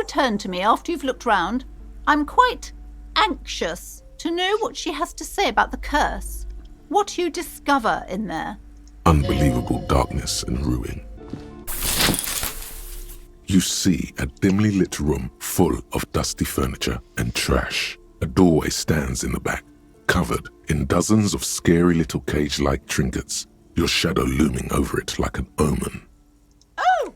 return to me after you've looked round? I'm quite anxious to know what she has to say about the curse. What you discover in there. Unbelievable darkness and ruin. You see a dimly lit room full of dusty furniture and trash. A doorway stands in the back, covered in dozens of scary little cage-like trinkets, your shadow looming over it like an omen. Oh!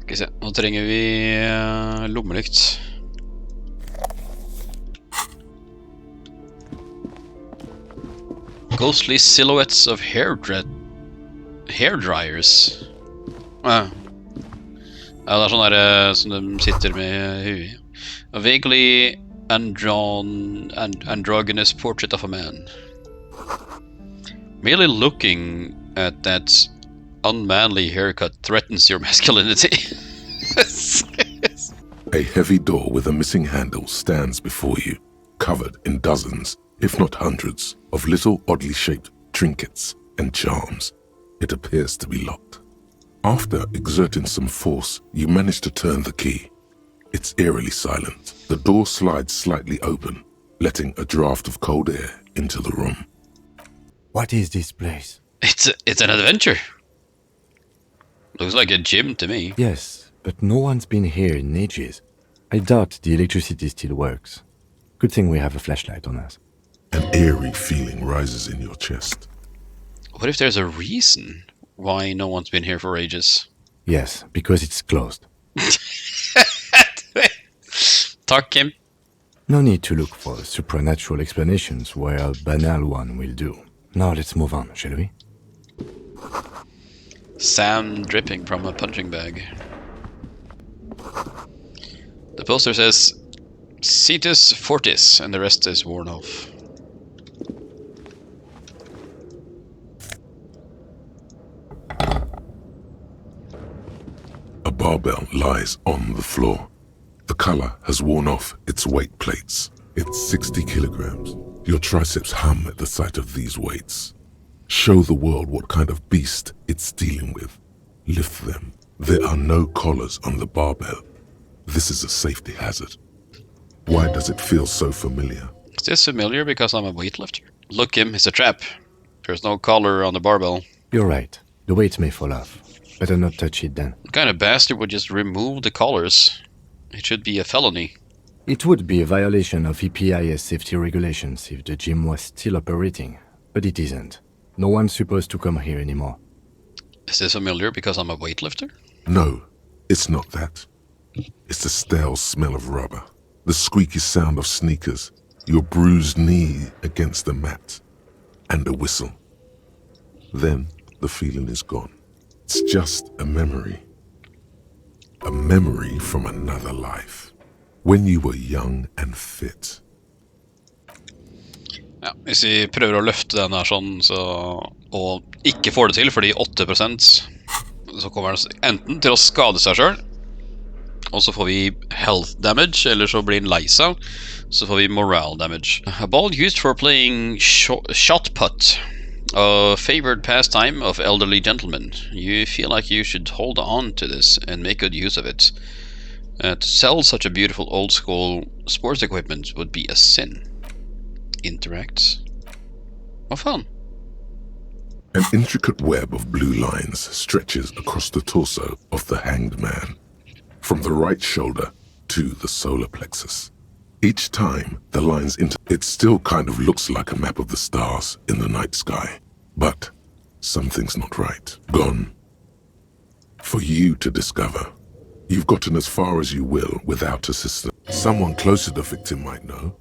Skal vi se, nå trenger vi lommelykt. Ghostly silhouettes of hair dryers. Ja, det er sånn der som de sitter med huet i. A vaguely androgynous portrait of a man. Merely looking at that unmanly haircut threatens your masculinity. A heavy door with a missing handle stands before you, covered in dozens, if not hundreds, of little oddly shaped trinkets and charms. It appears to be locked. After exerting some force, you manage to turn the key. It's eerily silent. The door slides slightly open, letting a draft of cold air into the room. What is this place? It's an adventure. Looks like a gym to me. Yes, but no one's been here in ages. I doubt the electricity still works. Good thing we have a flashlight on us. An eerie feeling rises in your chest. What if there's a reason why no one's been here for ages? Yes, because it's closed. Talk, Kim. No need to look for supernatural explanations where a banal one will do. Now let's move on, shall we? Sand dripping from a punching bag. The poster says Cetus Fortis, and the rest is worn off. A barbell lies on the floor. The color has worn off its weight plates. It's 60 kilograms. Your triceps hum at the sight of these weights. Show the world what kind of beast it's dealing with. Lift them. There are no collars on the barbell. This is a safety hazard. Why does it feel so familiar? Is this familiar because I'm a weightlifter? Look, Kim, it's a trap. There's no collar on the barbell. You're right. The weight may fall off. Better not touch it then. What kind of bastard would just remove the collars? It should be a felony. It would be a violation of EPIS safety regulations if the gym was still operating, but it isn't. No one's supposed to come here anymore. Is this familiar because I'm a weightlifter? No, it's not that. It's the stale smell of rubber, the squeaky sound of sneakers, your bruised knee against the mat, and a whistle. Then the feeling is gone. It's just a memory. A memory from another life. When you were young and fit. Ja, hvis vi prøver å løfte den her sånn, og ikke får det til, fordi 8%, så kommer den enten til å skade seg selv, og så får vi health damage, eller så blir den lei seg, så får vi morale damage. A ball used for playing shot put, a favored pastime of elderly gentlemen. You feel like you should hold on to this and make good use of it. To sell such a beautiful old school sports equipment would be a sin. Interacts. Vad fan? An intricate web of blue lines stretches across the torso of the hanged man, from the right shoulder to the solar plexus. Each time the lines it still kind of looks like a map of the stars in the night sky. But something's not right. Gone. For you to discover. You've gotten as far as you will without assistance. Someone close to the victim might know.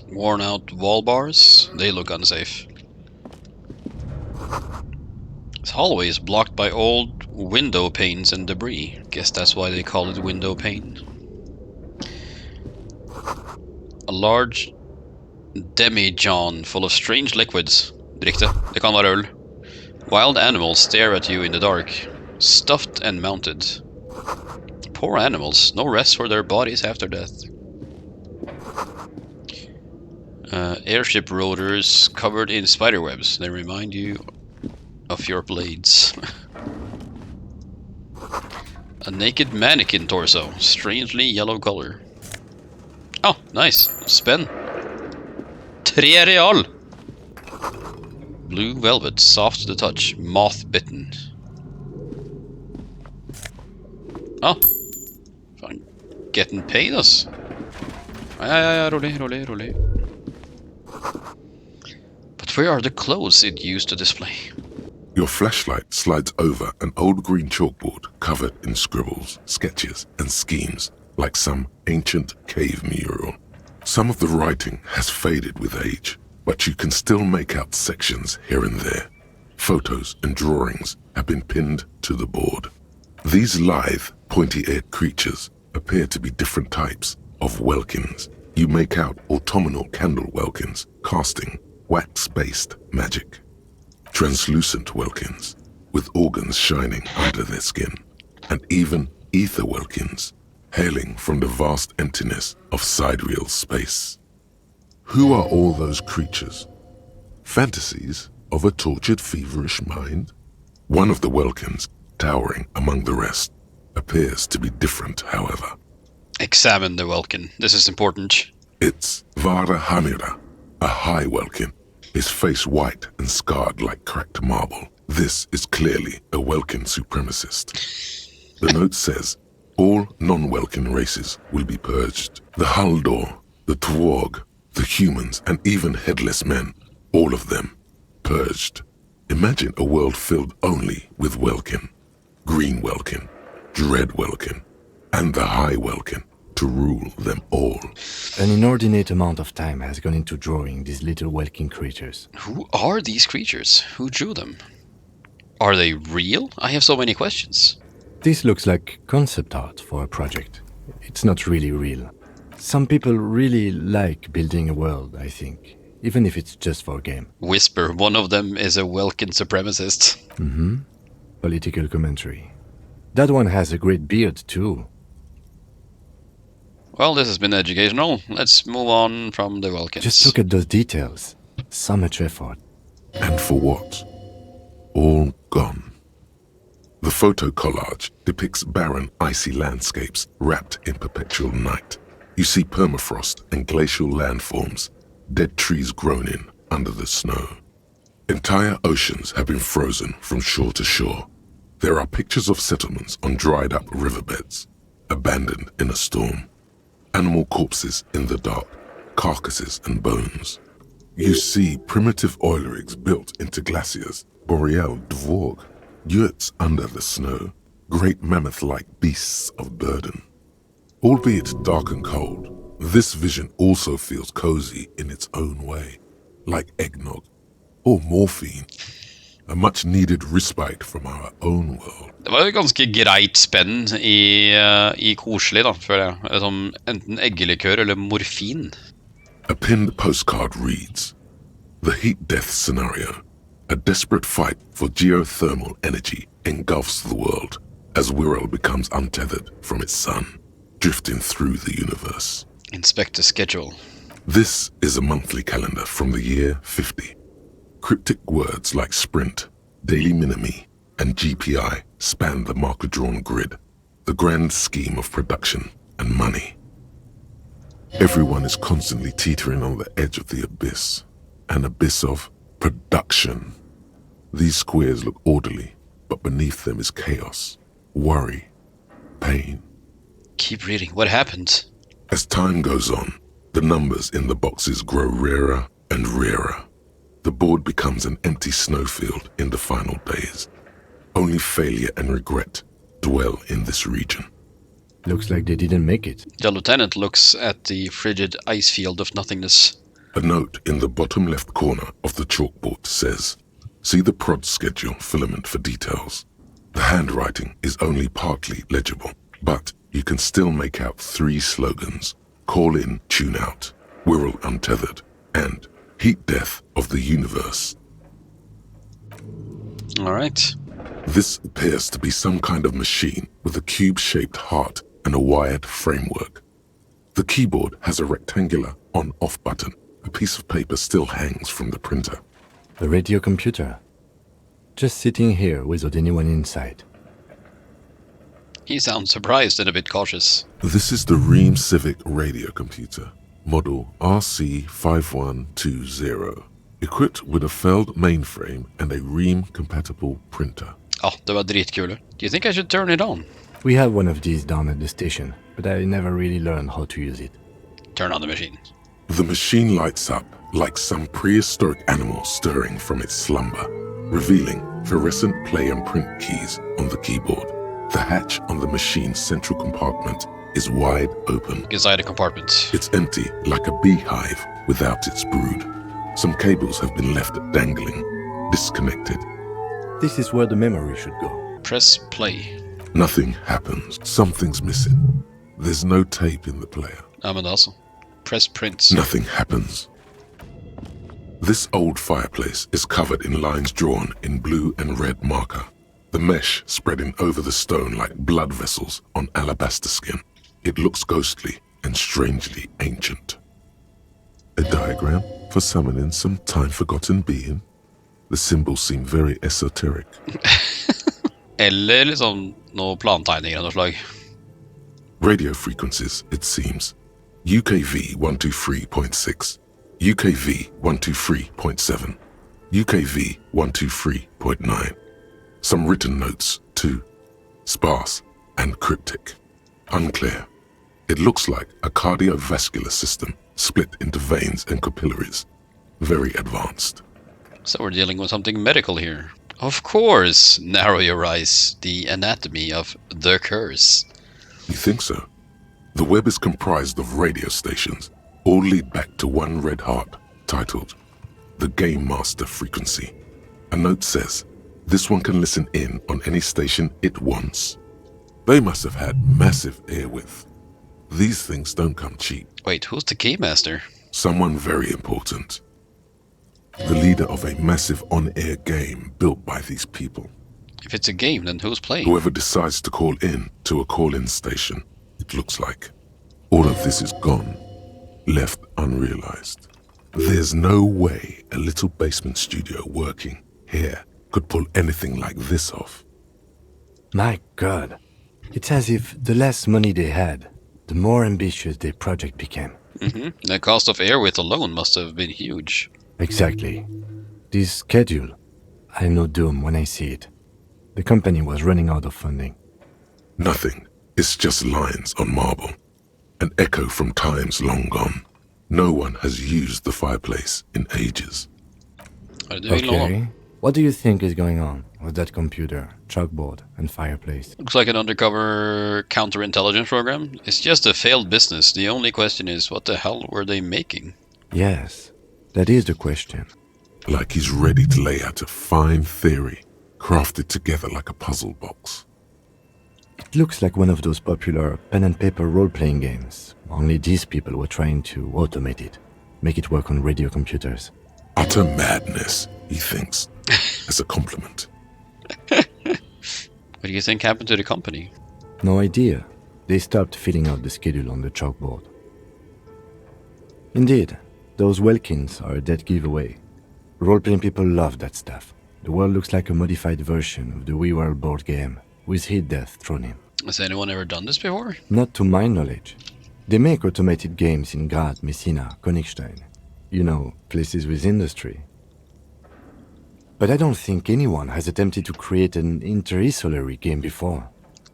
Worn out wall bars? They look unsafe. This hallway is blocked by old window panes and debris. Guess that's why they call it window pane. A large demijohn full of strange liquids. Drikk det. Det kan være øl. Wild animals stare at you in the dark. Stuffed and mounted. Poor animals. No rest for their bodies after death. Airship rotors covered in spiderwebs. They remind you of your blades. A naked mannequin torso. Strangely yellow color. Oh, nice. Spenn. 3 real! Blue velvet. Soft to the touch. Moth bitten. Oh. Fan. Getting paid, ass. Ja, rolig. But where are the clothes it used to display? Your flashlight slides over an old green chalkboard covered in scribbles, sketches, and schemes like some ancient cave mural. Some of the writing has faded with age, but you can still make out sections here and there. Photos and drawings have been pinned to the board. These lithe, pointy-eared creatures appear to be different types of welkins. You make out autumnal candle welkins casting wax-based magic. Translucent welkins with organs shining under their skin, and even ether welkins hailing from the vast emptiness of sidereal space. Who are all those creatures? Fantasies of a tortured, feverish mind? One of the welkins, towering among the rest, appears to be different, however. Examine the welkin. This is important. It's Eyn4r, a high welkin, his face white and scarred like cracked marble. This is clearly a welkin supremacist. The note says, all non-welkin races will be purged. The Haldor, the Twarg, the humans, and even headless men, all of them, purged. Imagine a world filled only with welkin, green welkin, dread welkin, and the high welkin to rule them all. An inordinate amount of time has gone into drawing these little welkin creatures. Who are these creatures? Who drew them? Are they real? I have so many questions. This looks like concept art for a project. It's not really real. Some people really like building a world, I think, even if it's just for a game. Whisper, one of them is a welkin supremacist. Political commentary. That one has a great beard too. Well, this has been educational. Let's move on from the welkins. Just look at those details. So much effort. And for what? All gone. The photo collage depicts barren, icy landscapes wrapped in perpetual night. You see permafrost and glacial landforms, dead trees grown in under the snow. Entire oceans have been frozen from shore to shore. There are pictures of settlements on dried-up riverbeds, abandoned in a storm. Animal corpses in the dark, carcasses and bones. You see primitive oil rigs built into glaciers, boreal dvorg, yurts under the snow, great mammoth-like beasts of burden. Albeit dark and cold, this vision also feels cozy in its own way, like eggnog or morphine, a much-needed respite from our own world. Det var jo ganske greit spenn i koselig da, føler jeg. Som enten eggelikør eller morfin. A pinned postcard reads, "The heat death scenario. A desperate fight for geothermal energy engulfs the world as Wirral becomes untethered from its sun, drifting through the universe." Inspect the schedule. This is a monthly calendar from the year 50. Cryptic words like sprint, daily minimi, and GPI span the marker-drawn grid, the grand scheme of production and money. Everyone is constantly teetering on the edge of the abyss, an abyss of production. These squares look orderly, but beneath them is chaos, worry, pain. Keep reading. What happened? As time goes on, the numbers in the boxes grow rarer and rarer. The board becomes an empty snowfield in the final days. Only failure and regret dwell in this region. Looks like they didn't make it. The lieutenant looks at the frigid ice field of nothingness. A note in the bottom left corner of the chalkboard says, "See the prod schedule filament for details." The handwriting is only partly legible, but you can still make out 3 slogans: "Call in, tune out," "Wirral untethered," and "Heat death of the universe." All right. This appears to be some kind of machine with a cube-shaped heart and a wired framework. The keyboard has a rectangular on-off button A piece of paper still hangs from the printer. A radio computer. Just sitting here without anyone inside. He sounds surprised and a bit cautious. This is the Ream Civic radio computer, model RC5120, equipped with a Feld mainframe and a Ream-compatible printer. Ja, det var dritkul. Do you think I should turn it on? We have one of these down at the station, but I never really learned how to use it. Turn on the machine. The machine lights up like some prehistoric animal stirring from its slumber, revealing fluorescent play and print keys on the keyboard. The hatch on the machine's central compartment is wide open. Inside the compartment. It's empty like a beehive without its brood. Some cables have been left dangling, disconnected. This is where the memory should go. Press play. Nothing happens. Something's missing. There's no tape in the player. Ja, men alltså. Press print. Nothing happens. This old fireplace is covered in lines drawn in blue and red marker. The mesh spreading over the stone like blood vessels on alabaster skin. It looks ghostly and strangely ancient. A diagram for summoning some time-forgotten being. The symbols seem very esoteric. Eller liksom några plantegningar av något slag. Radio frequencies, it seems. UKV 123.6, UKV 123.7, UKV 123.9. Some written notes, too. Sparse and cryptic. Unclear. It looks like a cardiovascular system split into veins and capillaries. Very advanced. So we're dealing with something medical here. Of course, narrow your eyes. The anatomy of the curse. You think so? The web is comprised of radio stations, all lead back to one red heart, titled The Game Master Frequency. A note says, this one can listen in on any station it wants. They must have had massive airwidth. These things don't come cheap. Wait, who's the Game Master? Someone very important. The leader of a massive on-air game built by these people. If it's a game, then who's playing? Whoever decides to call in to a call-in station, it looks like. All of this is gone, left unrealized. There's no way a little basement studio working here could pull anything like this off. My God. It's as if the less money they had, the more ambitious their project became. The cost of airwidth alone must have been huge. Exactly. This schedule, I know doom when I see it. The company was running out of funding. Nothing. It's just lines on marble. An echo from times long gone. No one has used the fireplace in ages. Okay. What do you think is going on with that computer, chalkboard, and fireplace? Looks like an undercover counterintelligence program. It's just a failed business. The only question is, what the hell were they making? Yes, that is the question. Like he's ready to lay out a fine theory, crafted together like a puzzle box. It looks like one of those popular pen and paper role-playing games, only these people were trying to automate it, make it work on radio computers. Utter madness, he thinks, as a compliment. What do you think happened to the company? No idea. They stopped filling out the schedule on the chalkboard. Indeed, those Welkins are a dead giveaway. Role-playing people love that stuff. The world looks like a modified version of the Eyn4r board game, with hit death thrown in. Has anyone ever done this before? Not to my knowledge. They make automated games in Graz, Messina, Königstein. You know, places with industry. But I don't think anyone has attempted to create an inter-isolary game before.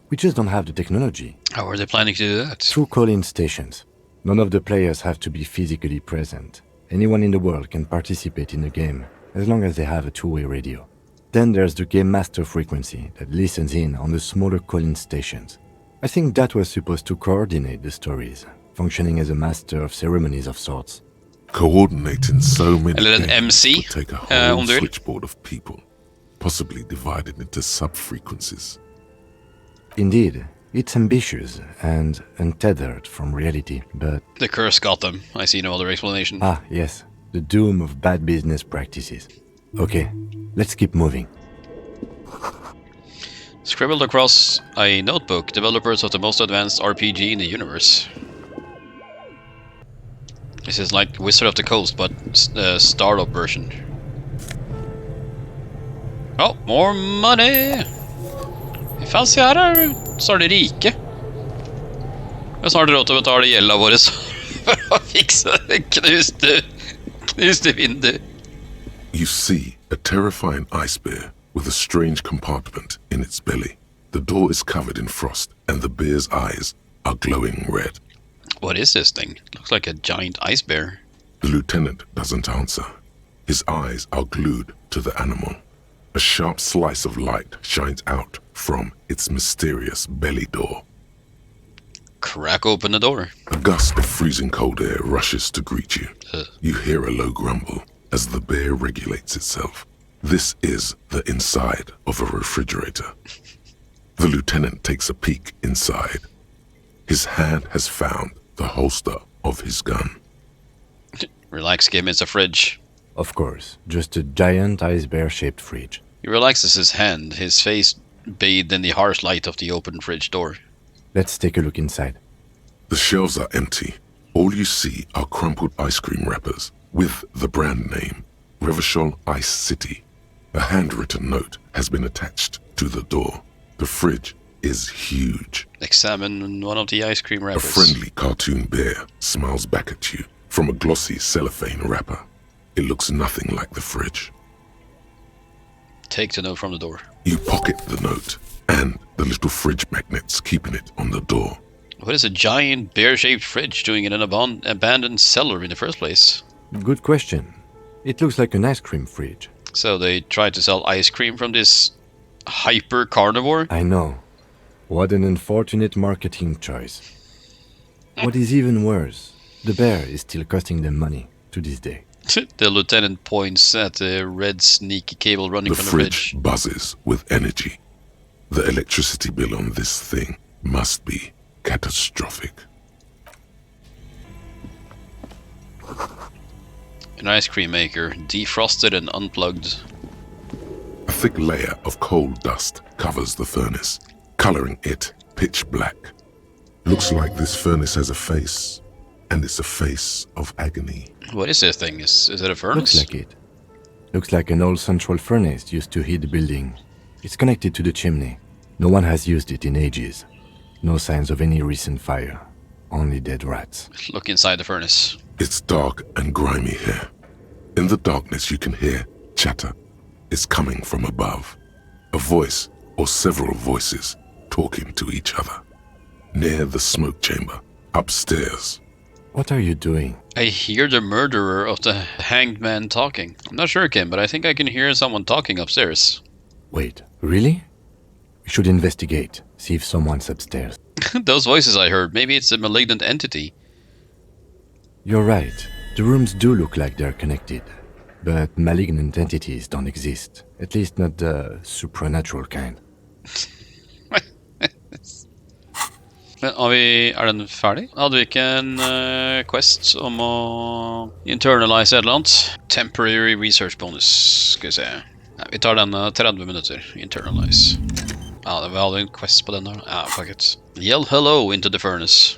We just don't have the technology. How are they planning to do that? Through call-in stations. None of the players have to be physically present. Anyone in the world can participate in the game, as long as they have a two-way radio. Then there's the Game Master frequency that listens in on the smaller call-in stations. I think that was supposed to coordinate the stories, functioning as a master of ceremonies of sorts. Coordinating so many Eller en games MC, would take a whole om du vill. switchboard of people, possibly divided into sub-frequencies. Indeed, it's ambitious and untethered from reality, but... The curse got them. I see no other explanation. Ah, yes, the doom of bad business practices. Okay, let's keep moving. Scribbled across a notebook, developers of the most advanced RPG in the universe. This is like Wizard of the Coast, but startup version. Oh, more money! Hva faen sier her? Så er det rike. Vi har snart råd til å betale gjelda våre for å fikse det knuste vindu. You see a terrifying ice bear with a strange compartment in its belly. The door is covered in frost, and the bear's eyes are glowing red. What is this thing? Looks like a giant ice bear. The lieutenant doesn't answer. His eyes are glued to the animal. A sharp slice of light shines out from its mysterious belly door. Crack open the door. A gust of freezing cold air rushes to greet you. You hear a low grumble as the bear regulates itself. This is the inside of a refrigerator. The lieutenant takes a peek inside. His hand has found the holster of his gun. Relax, Kim, it's a fridge. Of course, just a giant ice bear-shaped fridge. He relaxes his hand, his face bathed in the harsh light of the open fridge door. Let's take a look inside. The shelves are empty. All you see are crumpled ice cream wrappers with the brand name, Revachol Ice City. A handwritten note has been attached to the door. The fridge is huge. Examine one of the ice cream A wrappers. friendly cartoon bear smiles back at you from a glossy cellophane wrapper. It looks nothing like the fridge. Take the note from the door. You pocket the note and the little fridge magnets keeping it on the door. What is a giant bear-shaped fridge doing in an abandoned cellar in the first place? Good question. It looks like an ice cream fridge. So they tried to sell ice cream from this hyper carnivore? I know. What an unfortunate marketing choice. What is even worse, the bear is still costing them money to this day. The lieutenant points at the red sneaky cable running The from the fridge fridge. buzzes with energy. The electricity bill on this thing must be catastrophic. An ice cream maker, defrosted and unplugged. A thick layer of coal dust covers the furnace, coloring it pitch black. Looks like this furnace has a face, and it's a face of agony. What is this thing? Is it a furnace? Looks like it. Looks like an old central furnace used to heat the building. It's connected to the chimney. No one has used it in ages. No signs of any recent fire. Only dead rats. Look inside the furnace. It's dark and grimy here. In the darkness you can hear chatter. It's coming from above. A voice or several voices talking to each other. Near the smoke chamber, upstairs. What are you doing? I hear the murderer of the hanged man talking. I'm not sure, Kim, but I think I can hear someone talking upstairs. Wait, really? We should investigate, see if someone's upstairs. Those voices I heard, maybe it's a malignant entity. You're right. The rooms do look like they're connected. But malignant entities don't exist. At least not the supernatural kind. Men er den ferdig? Hadde vi ikke en quest om å internalize et eller annet? Temporary research bonus, skal vi se. Nei, vi tar den 30 minutter, internalize. Ja, vi hadde en quest på den der. Ja, fuck it. Yell hello into the furnace.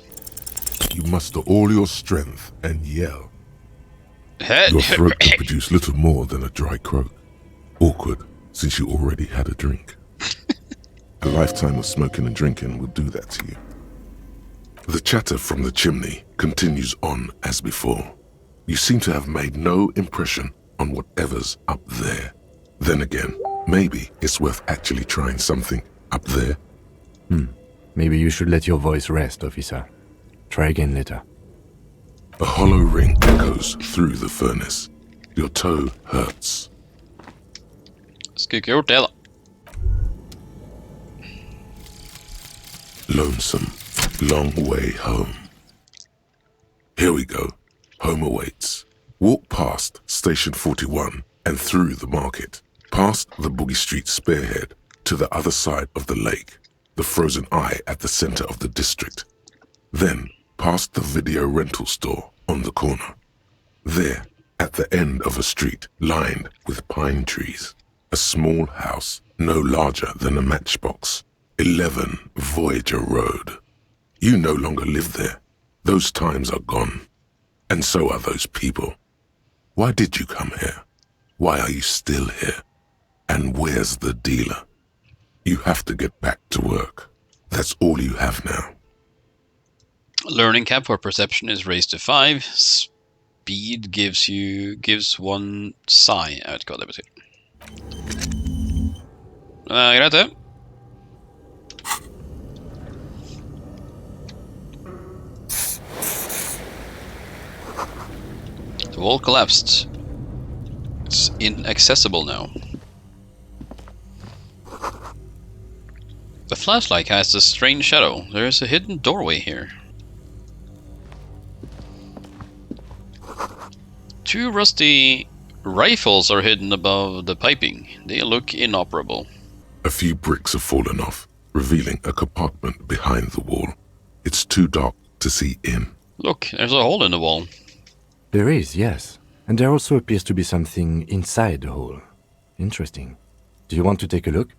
You muster all your strength and yell. Hey. Your throat can produce little more than a dry croak. Awkward, since you already had a drink. A lifetime of smoking and drinking will do that to you. The chatter from the chimney continues on as before. You seem to have made no impression on whatever's up there. Then again, maybe it's worth actually trying something up there. Maybe you should let your voice rest, officer. Try again later. A hollow ring echoes through the furnace. Your toe hurts. Skulle ikke gjort det, da. Lonesome, long way home. Here we go. Home awaits. Walk past Station 41 and through the market, past the Boogie Street spearhead to the other side of the lake, the frozen eye at the center of the district. Then past the video rental store on the corner. There, at the end of a street lined with pine trees, a small house no larger than a matchbox. 11 Voyager Road. You no longer live there. Those times are gone. And so are those people. Why did you come here? Why are you still here? And where's the dealer? You have to get back to work. That's all you have now. Learning cap for perception is raised to 5. Speed gives 1 psi. Jeg vet ikke hva det betyr. Greit det. The wall collapsed. It's inaccessible now. The flashlight casts a strange shadow. There is a hidden doorway here. 2 rusty rifles are hidden above the piping. They look inoperable. A few bricks have fallen off, revealing a compartment behind the wall. It's too dark to see in. Look, there's a hole in the wall. There is, yes. And there also appears to be something inside the hole. Interesting. Do you want to take a look?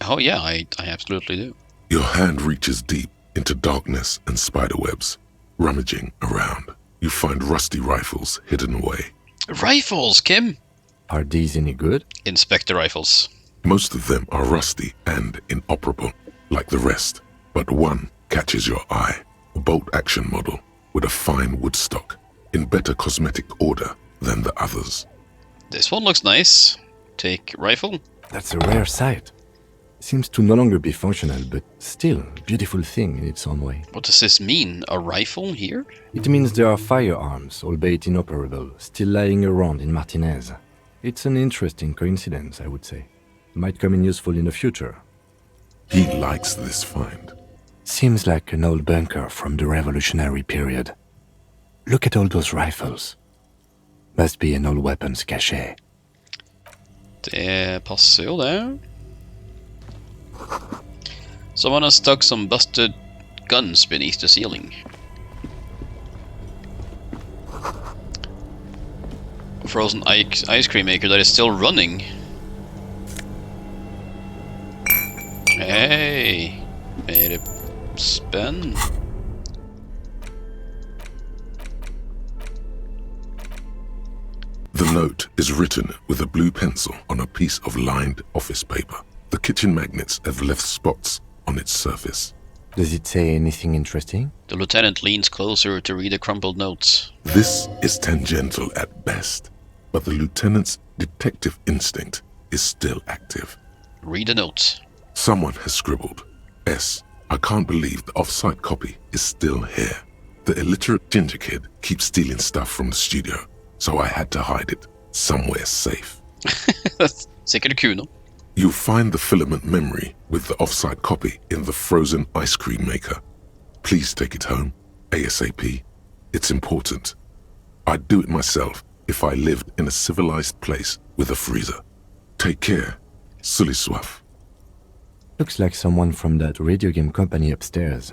Oh yeah, I absolutely do. Your hand reaches deep into darkness and spiderwebs. Rummaging around, you find rusty rifles hidden away. Rifles, Kim! Are these any good? Inspect the rifles. Most of them are rusty and inoperable, like the rest. But one catches your eye. A bolt-action model with a fine wood stock, in better cosmetic order than the others. This one looks nice. Take rifle. That's a rare sight. Seems to no longer be functional, but still, beautiful thing in its own way. What does this mean? A rifle here? It means there are firearms, albeit inoperable, still lying around in Martinez. It's an interesting coincidence, I would say. Might come in useful in the future. He likes this find. Seems like an old bunker from the revolutionary period. Look at all those rifles. Must be an old weapons cache. Det passer jo det. Someone has stuck some busted guns beneath the ceiling. A frozen ice cream maker that is still running. Hey, mer spenn. The note is written with a blue pencil on a piece of lined office paper. The kitchen magnets have left spots on its surface. Does it say anything interesting? The lieutenant leans closer to read the crumpled notes. This is tangential at best, but the lieutenant's detective instinct is still active. Read the notes. Someone has scribbled, S. I can't believe the off-site copy is still here. The illiterate ginger kid keeps stealing stuff from the studio, so I had to hide it somewhere safe. Sikkert Kuno. You'll find the filament memory with the off-site copy in the frozen ice cream maker. Please take it home, ASAP. It's important. I'd do it myself if I lived in a civilized place with a freezer. Take care. Suliswaf. Looks like someone from that radio game company upstairs.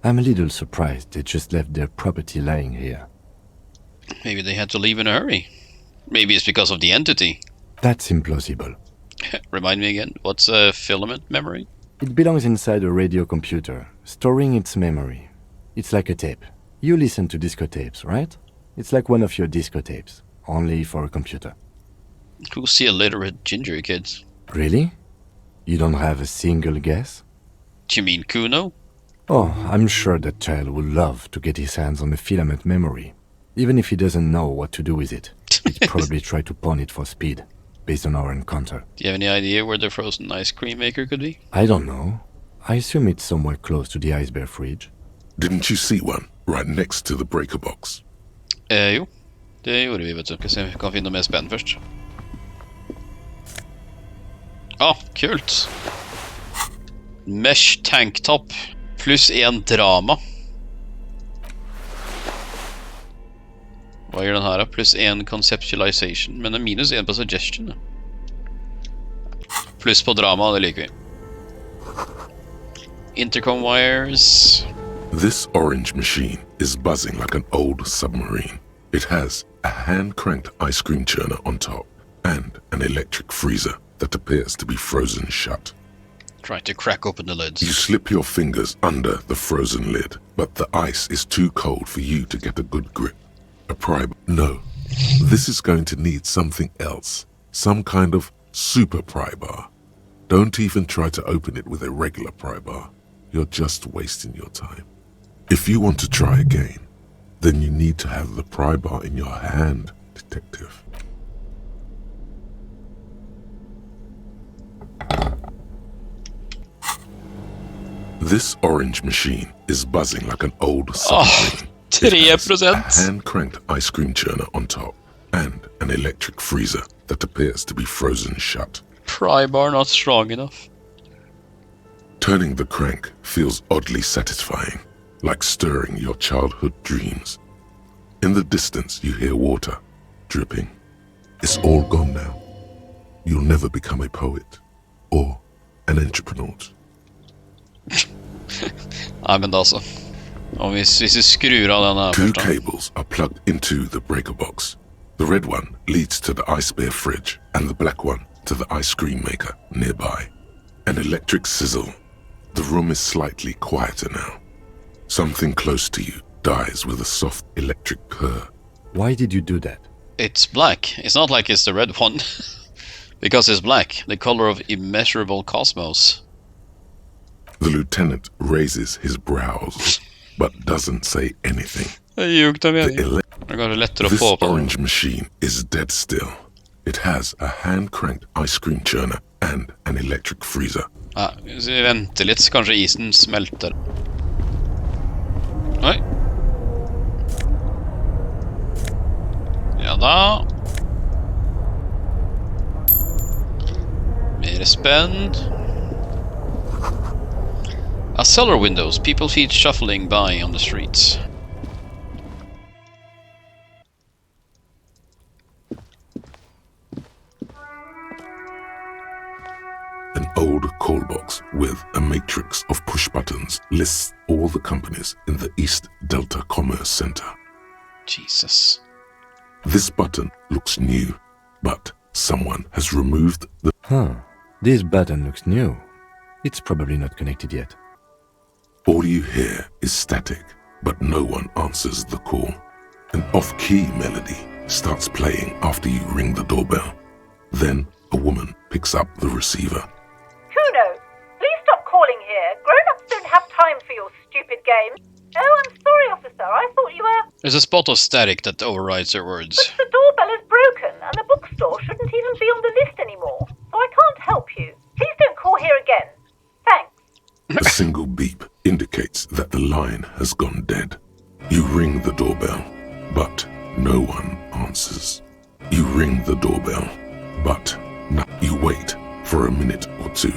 I'm a little surprised they just left their property lying here. Maybe they had to leave in a hurry. Maybe it's because of the entity. That's implausible. Remind me again, what's a filament memory? It belongs inside a radio computer, storing its memory. It's like a tape. You listen to disco tapes, right? It's like one of your disco tapes, only for a computer. Who's the illiterate ginger kids? Really? You don't have a single guess? Do you mean Kuno? Oh, I'm sure that child would love to get his hands on a filament memory. Even if he doesn't know what to do with it, he'd probably try to pawn it for speed, based on our encounter. Do you have any idea where the frozen ice cream maker could be? I don't know. I assume it's somewhere close to the ice bear fridge. Didn't you see one right next to the breaker box? Jo, det gjorde vi, vet du. Skal se om vi kan finne mer spenn først. Kult. Mesh tanktop. Pluss 1 drama. Hva gjør den her da? Pluss 1 conceptualization. Men det er minus 1 på suggestion. Da. Pluss på drama, det liker vi. Intercom wires. This orange machine is buzzing like an old submarine. It has a hand-cranked ice cream churner on top and an electric freezer that appears to be frozen shut. Try to crack open the lids. You slip your fingers under the frozen lid, but the ice is too cold for you to get a good grip. A pry bar. No. This is going to need something else. Some kind of super pry bar. Don't even try to open it with a regular pry bar. You're just wasting your time. If you want to try again, then you need to have the pry bar in your hand, detective. This orange machine is buzzing like an old submarine. 3%. A hand-cranked ice cream churner on top and an electric freezer that appears to be frozen shut. Pry bar not strong enough. Turning the crank feels oddly satisfying, like stirring your childhood dreams. In the distance, you hear water dripping. It's all gone now. You'll never become a poet or an entrepreneur. Nei, men altså. Og hvis vi skrur av denne Two først da. cables are plugged into the breaker box. The red one leads to the ice bear fridge and the black one to the ice cream maker nearby. An electric sizzle. The room is slightly quieter now. Something close to you dies with a soft electric purr. Why did you do that? It's black. It's not like it's the red one. Because it's black, the color of immeasurable cosmos. The lieutenant raises his brows, but doesn't say anything. Det gir ikke The mening. ele- Det er kanskje lettere å This få på den. orange machine is dead still. It has a hand-cranked ice cream churner and an electric freezer. Ja, hvis vi venter litt, så kanskje isen smelter. Oi. Ja da. Mer spenn. A cellar windows, people feet shuffling by on the streets. An old call box with a matrix of push buttons lists all the companies in the East Delta Commerce Center. Jesus. This button looks new, but someone has removed the... Huh. This button looks new. It's probably not connected yet. All you hear is static, but no one answers the call. An off-key melody starts playing after you ring the doorbell. Then a woman picks up the receiver. Kuno, please stop calling here. Grown-ups don't have time for your stupid game. Oh, I'm sorry, officer. I thought you were... There's a spot of static that overrides their words. But the doorbell is broken, and the bookstore shouldn't even be on the list anymore. So I can't help you. Please don't call here again. Thanks. A single beep indicates that the line has gone dead. You ring the doorbell, but no one answers. You ring the doorbell, but you wait for a minute or two.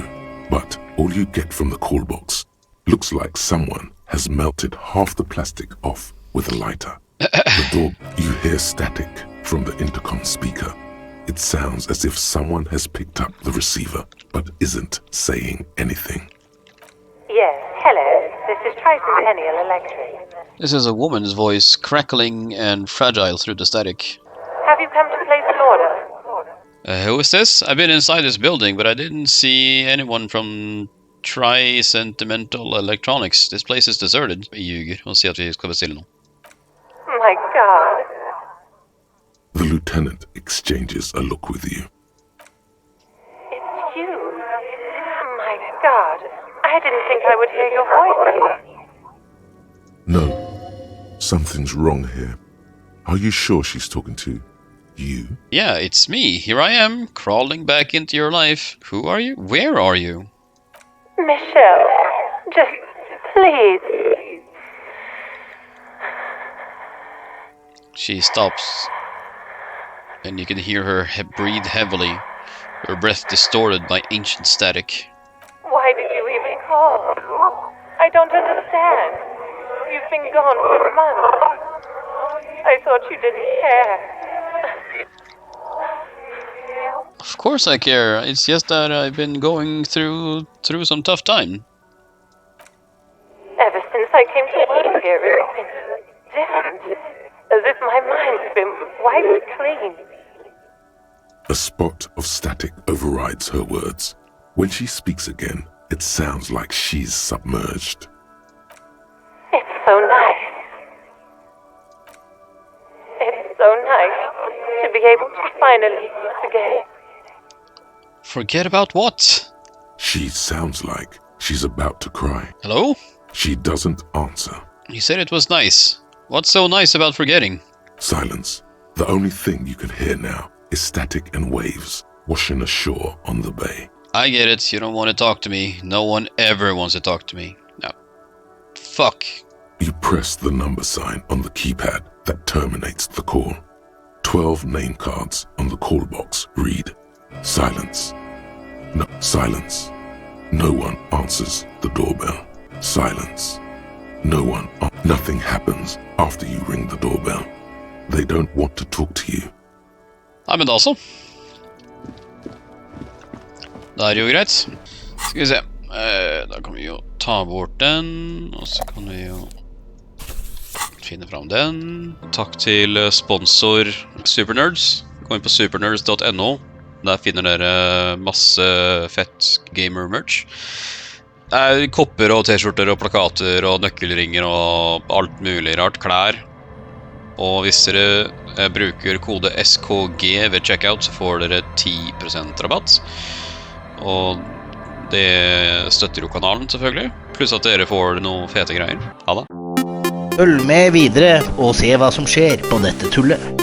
But all you get from the call box looks like someone has melted half the plastic off with a lighter. The door, you hear static from the intercom speaker. It sounds as if someone has picked up the receiver, but isn't saying anything. Yes, hello. This is Tricentennial Electric. This is a woman's voice crackling and fragile through the static. Have you come to place an order? Who is this? I've been inside this building, but I didn't see anyone from Tri-Sentimental Electronics. This place is deserted. Jeg ljuger og sier at vi skal bestille noe. My God. The lieutenant exchanges a look with you. It's you. My God. I didn't think I would hear your voice. No, something's wrong here. Are you sure she's talking to you? Yeah, it's me. Here I am, crawling back into your life. Who are you? Where are you? Michelle, just please. She stops, and you can hear her breathe heavily, her breath distorted by ancient static. Why did you even call? I don't understand. You've been gone for months. I thought you didn't care. Of course I care. It's just that I've been going through some tough time. Ever since I came to work here, it's been different. As if my mind's been wiped clean. A spot of static overrides her words. When she speaks again, it sounds like she's submerged. It's so nice. It nice to be able to finally forget. Forget about what? She sounds like she's about to cry. Hello? She doesn't answer. You said it was nice. What's so nice about forgetting? Silence. The only thing you can hear now is static and waves washing ashore on the bay. I get it, you don't want to talk to me. No one ever wants to talk to me. No. Fuck. You press the number sign on the keypad that terminates the call. 12 name cards on the call box read, silence. No, silence. No one answers the doorbell. Silence. No one. Nothing happens after you ring the doorbell. They don't want to talk to you. Nei, men da så. Det er jo greit. Skal vi se. Da kan vi jo ta bort den, og så kan vi jo finne fram den. Takk til sponsor Supernerds. Gå inn på supernerds.no. Der finner dere masse fett gamer-merch. Det er kopper og t-skjorter og plakater og nøkkelringer og alt mulig rart, klær. Og hvis dere bruker kode SKG ved checkout, så får dere 10% rabatt. Og det støtter jo kanalen selvfølgelig. Pluss at dere får noen fete greier. Ha det. Følg med videre og se hva som skjer på dette tullet.